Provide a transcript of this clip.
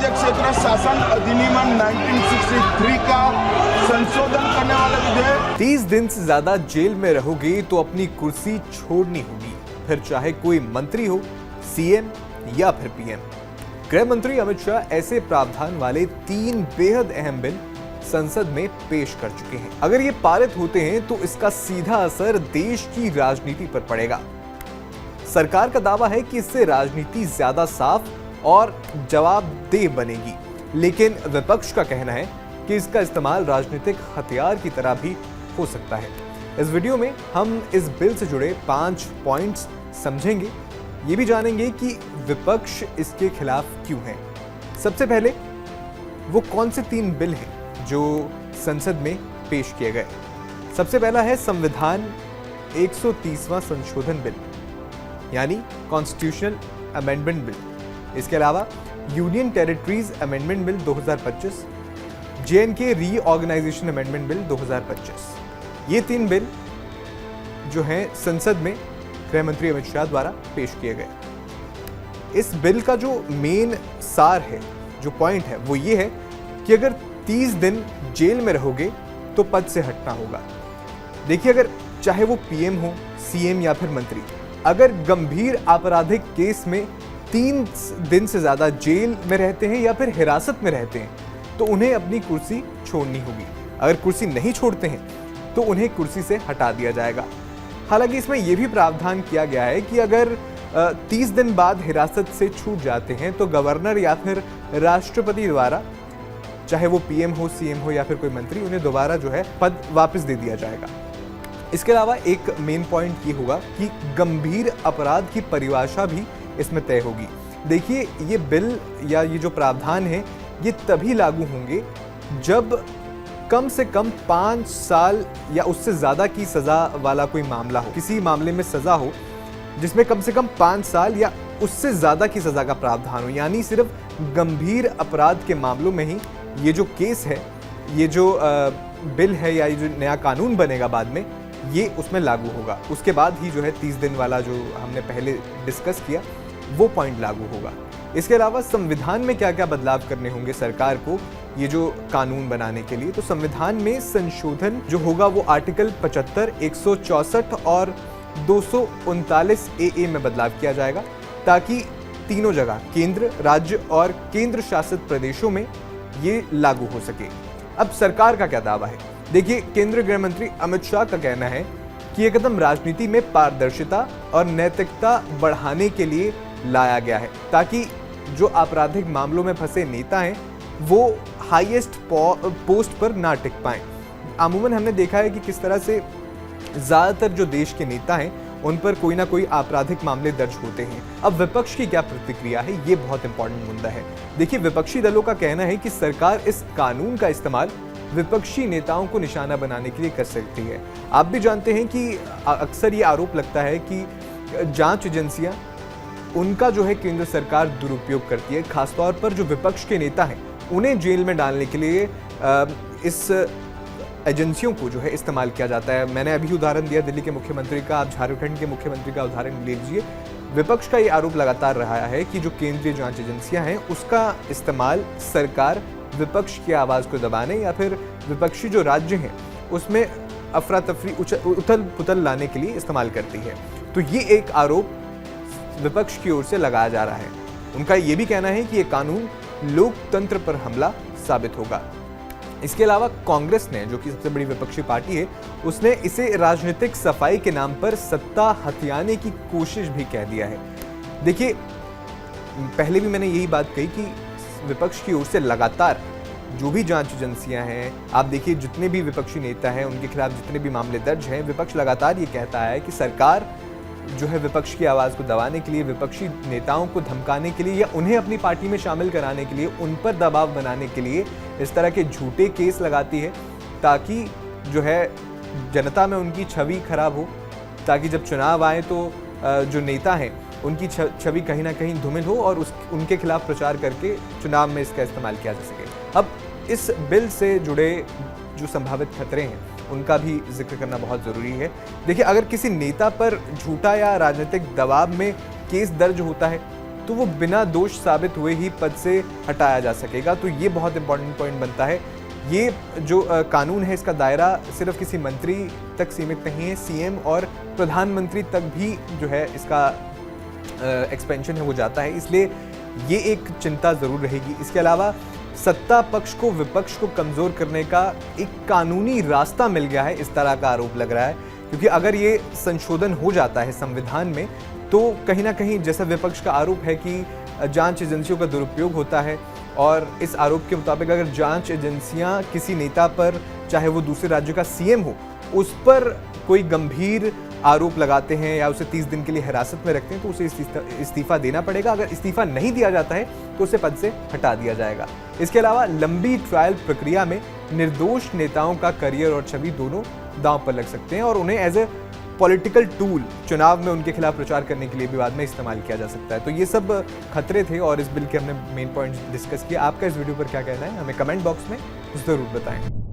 राज्य क्षेत्र शासन अधिनियम 1963 का संशोधन करने वाला विधेयक। 30 दिन से ज्यादा जेल में रहोगे तो अपनी कुर्सी छोड़नी होगी, फिर चाहे कोई मंत्री हो, सीएम या फिर पीएम। गृह मंत्री अमित शाह ऐसे प्रावधान वाले 3 बेहद अहम बिल संसद में पेश कर चुके हैं। अगर ये पारित होते हैं तो इसका सीधा असर देश की राजनीति पर पड़ेगा। सरकार का दावा है कि इससे राजनीति ज्यादा साफ और जवाबदेह बनेगी, लेकिन विपक्ष का कहना है कि इसका इस्तेमाल राजनीतिक हथियार की तरह भी हो सकता है। इस वीडियो में हम इस बिल से जुड़े 5 पॉइंट्स समझेंगे। ये भी जानेंगे कि विपक्ष इसके खिलाफ क्यों है। सबसे पहले वो कौन से 3 बिल हैं जो संसद में पेश किए गए। सबसे पहला है संविधान 130वां संशोधन बिल, यानी कॉन्स्टिट्यूशनल अमेंडमेंट बिल। इसके अलावा union territories amendment bill 2025, J and K reorganisation amendment bill 2025। ये 3 बिल जो हैं संसद में गृह मंत्री अमित शाह द्वारा पेश किए गए। इस बिल का जो मेन सार है, जो पॉइंट है, वो ये है कि अगर 30 दिन जेल में रहोगे तो पद से हटना होगा। देखिए, अगर चाहे वो पीएम हो, सीएम या फिर मंत्री, अगर गंभीर आपराधिक केस में 3 दिन से ज्यादा जेल में रहते हैं या फिर हिरासत में रहते हैं तो उन्हें अपनी कुर्सी छोड़नी होगी। अगर कुर्सी नहीं छोड़ते हैं तो उन्हें कुर्सी से हटा दिया जाएगा। हालांकि इसमें यह भी प्रावधान किया गया है कि अगर 30 दिन बाद हिरासत से छूट जाते हैं तो गवर्नर या फिर राष्ट्रपति द्वारा, चाहे वो पीएम हो, सीएम हो या फिर कोई मंत्री, उन्हें दोबारा जो है पद वापस दे दिया जाएगा। इसके अलावा एक मेन पॉइंट ये होगा कि गंभीर अपराध की परिभाषा भी इसमें तय होगी। देखिए, ये बिल या ये जो प्रावधान है ये तभी लागू होंगे जब कम से कम 5 साल या उससे ज्यादा की सजा वाला कोई मामला हो। किसी मामले में सजा हो जिसमें कम से कम 5 साल या उससे ज्यादा की सजा का प्रावधान हो, यानी सिर्फ गंभीर अपराध के मामलों में ही ये जो केस है, ये जो बिल है या ये जो नया कानून बनेगा बाद में, ये उसमें लागू होगा। उसके बाद ही जो है 30 दिन वाला जो हमने पहले डिस्कस किया वो पॉइंट लागू होगा। इसके अलावा संविधान में क्या क्या बदलाव करने होंगे सरकार को ये जो कानून बनाने के लिए, तो संविधान में संशोधन जो होगा वो आर्टिकल 75, 164 और 239 ए में बदलाव किया जाएगा, ताकि तीनों जगह केंद्र, राज्य और केंद्र शासित प्रदेशों में ये लागू हो सके। अब सरकार का क्या दावा है? देखिए, केंद्रीय गृह मंत्री अमित शाह का कहना है कि ये कदम राजनीति में पारदर्शिता और नैतिकता बढ़ाने के लिए लाया गया है, ताकि जो आपराधिक मामलों में फंसे नेता हैं वो हाईएस्ट पोस्ट पर ना टिक पाएं। अमूमन हमने देखा है कि किस तरह से ज्यादातर जो देश के नेता हैं उन पर कोई ना कोई आपराधिक मामले दर्ज होते हैं। अब विपक्ष की क्या प्रतिक्रिया है, ये बहुत इंपॉर्टेंट मुद्दा है। देखिए, विपक्षी दलों का कहना है कि सरकार इस कानून का इस्तेमाल विपक्षी नेताओं को निशाना बनाने के लिए कर सकती है। आप भी जानते हैं कि अक्सर ये आरोप लगता है कि जांच एजेंसियां, उनका जो है केंद्र सरकार दुरुपयोग करती है। खासतौर पर जो विपक्ष के नेता हैं उन्हें जेल में डालने के लिए इस एजेंसियों को जो है इस्तेमाल किया जाता है। मैंने अभी उदाहरण दिया दिल्ली के मुख्यमंत्री का, आप झारखंड के मुख्यमंत्री का उदाहरण लीजिए। विपक्ष का ये आरोप लगातार रहा है कि जो केंद्रीय जांच एजेंसियां हैं उसका इस्तेमाल सरकार विपक्ष की आवाज को दबाने या फिर विपक्षी जो राज्य हैं उसमें अफरा तफरी, उथल पुथल लाने के लिए इस्तेमाल करती है। तो ये एक आरोप विपक्ष की ओर से लगाया जा रहा है। उनका ये भी कहना है कि ये कानून लोकतंत्र पर हमला साबित होगा। इसके अलावा कांग्रेस ने, जो कि सबसे बड़ी विपक्षी पार्टी है, उसने इसे राजनीतिक सफाई के नाम पर सत्ता हथियाने की कोशिश भी कह दिया है। देखिए, पहले भी मैंने यही बात कही कि विपक्ष की ओर से लगातार जो भी जांच एजेंसियां हैं, आप देखिए जितने भी विपक्षी नेता हैं उनके खिलाफ जितने भी मामले दर्ज हैं, विपक्ष लगातार ये कहता है कि सरकार जो है विपक्ष की आवाज़ को दबाने के लिए, विपक्षी नेताओं को धमकाने के लिए या उन्हें अपनी पार्टी में शामिल कराने के लिए, उन पर दबाव बनाने के लिए इस तरह के झूठे केस लगाती है, ताकि जो है जनता में उनकी छवि खराब हो, ताकि जब चुनाव आए तो जो नेता हैं उनकी छवि कहीं ना कहीं धूमिल हो और उनके खिलाफ प्रचार करके चुनाव में इसका इस्तेमाल किया जा सके। अब इस बिल से जुड़े जो संभावित खतरे हैं उनका भी जिक्र करना बहुत ज़रूरी है। देखिए, अगर किसी नेता पर झूठा या राजनीतिक दबाव में केस दर्ज होता है तो वो बिना दोष साबित हुए ही पद से हटाया जा सकेगा। तो ये बहुत इंपॉर्टेंट पॉइंट बनता है। ये जो कानून है इसका दायरा सिर्फ किसी मंत्री तक सीमित नहीं है, सीएम और प्रधानमंत्री तक भी जो है इसका एक्सपेंशन है वो जाता है, इसलिए ये एक चिंता ज़रूर रहेगी। इसके अलावा सत्ता पक्ष को विपक्ष को कमज़ोर करने का एक कानूनी रास्ता मिल गया है, इस तरह का आरोप लग रहा है, क्योंकि अगर ये संशोधन हो जाता है संविधान में तो कहीं ना कहीं जैसा विपक्ष का आरोप है कि जांच एजेंसियों का दुरुपयोग होता है, और इस आरोप के मुताबिक अगर जांच एजेंसियां किसी नेता पर, चाहे वो दूसरे राज्य का सीएम हो, उस पर कोई गंभीर आरोप लगाते हैं या उसे 30 दिन के लिए हिरासत में रखते हैं तो उसे इस्तीफा देना पड़ेगा। अगर इस्तीफा नहीं दिया जाता है तो उसे पद से हटा दिया जाएगा। इसके अलावा लंबी ट्रायल प्रक्रिया में निर्दोष नेताओं का करियर और छवि दोनों दांव पर लग सकते हैं और उन्हें एज ए पॉलिटिकल टूल चुनाव में उनके खिलाफ प्रचार करने के लिए भी बाद में इस्तेमाल किया जा सकता है। तो ये सब खतरे थे और इस बिल के हमने मेन पॉइंट्स डिस्कस किया। आपका इस वीडियो पर क्या कहना है हमें कमेंट बॉक्स में ज़रूर बताएं।